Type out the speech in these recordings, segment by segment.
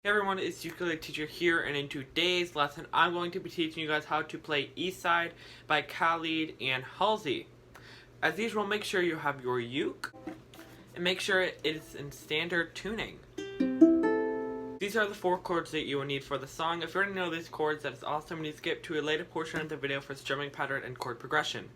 Hey everyone, it's Ukulele Teacher here, and in today's lesson I'm going to be teaching you guys how to play East Side by Khalid and Halsey. As usual, make sure you have your uke, and make sure it is in standard tuning. These are the 4 chords that you will need for the song. If you already know these chords, that is awesome, and you skip to a later portion of the video for strumming pattern and chord progression.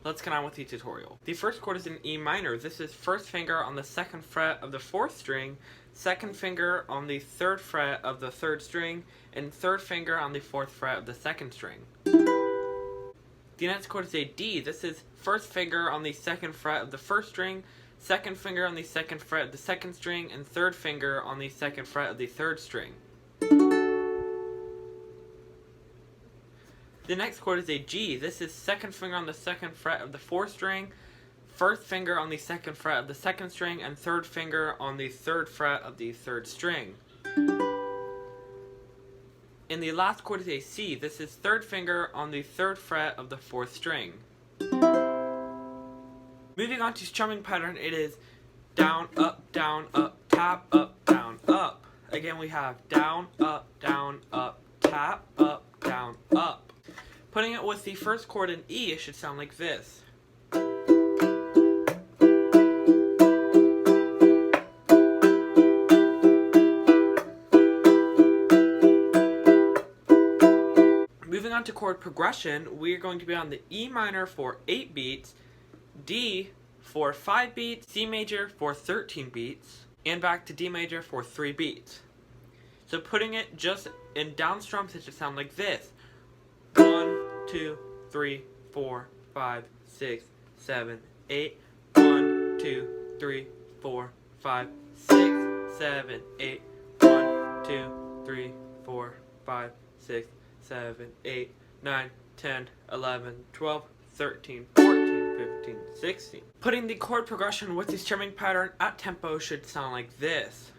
Let's get on with the tutorial. The first chord is in E minor. This is first finger on the 2nd fret of the 4th string, 2nd finger on the 3rd fret of the 3rd string, and 3rd finger on the 4th fret of the 2nd string. The next chord is a D. This is first finger on the 2nd fret of the 1st string, 2nd finger on the 2nd fret of the 2nd string, and 3rd finger on the 2nd fret of the 3rd string. The next chord is a G. This is 2nd finger on the 2nd fret of the 4th string, 1st finger on the 2nd fret of the 2nd string, and 3rd finger on the 3rd fret of the 3rd string. And the last chord is a C. This is 3rd finger on the 3rd fret of the 4th string. Moving on to strumming pattern, it is down, up, tap, up, down, up. Again, we have down, up, tap, up, down, up. Putting it with the first chord in E, it should sound like this. Moving on to chord progression, we're going to be on the E minor for 8 beats, D for 5 beats, C major for 13 beats, and back to D major for 3 beats. So putting it just in down strums, it should sound like this. 1, 2, 3, 4, 5, 6, 7, 8. 1, 2, 3, 4, 5, 6, 7, 8. 1, 2, 3, 4, 5, 6, 7, 8, 9, 10, 11, 12, 13, 14, 15, 16. Putting the chord progression with the strumming pattern at tempo should sound like this.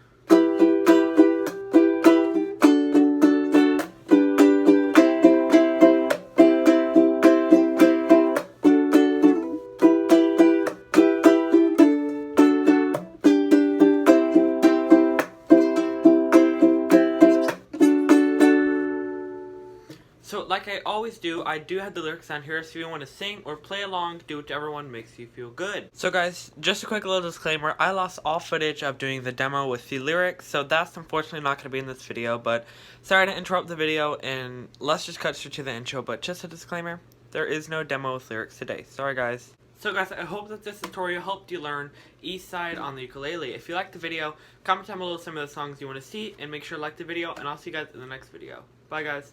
So like I always do, I do have the lyrics on here, so if you want to sing or play along, do whichever one makes you feel good. So guys, just a quick little disclaimer, I lost all footage of doing the demo with the lyrics, so that's unfortunately not going to be in this video, but sorry to interrupt the video, and let's just cut straight to the intro, but just a disclaimer, there is no demo with lyrics today. Sorry guys. So guys, I hope that this tutorial helped you learn East Side on the ukulele. If you liked the video, comment down below some of the songs you want to see, and make sure to like the video, and I'll see you guys in the next video. Bye guys.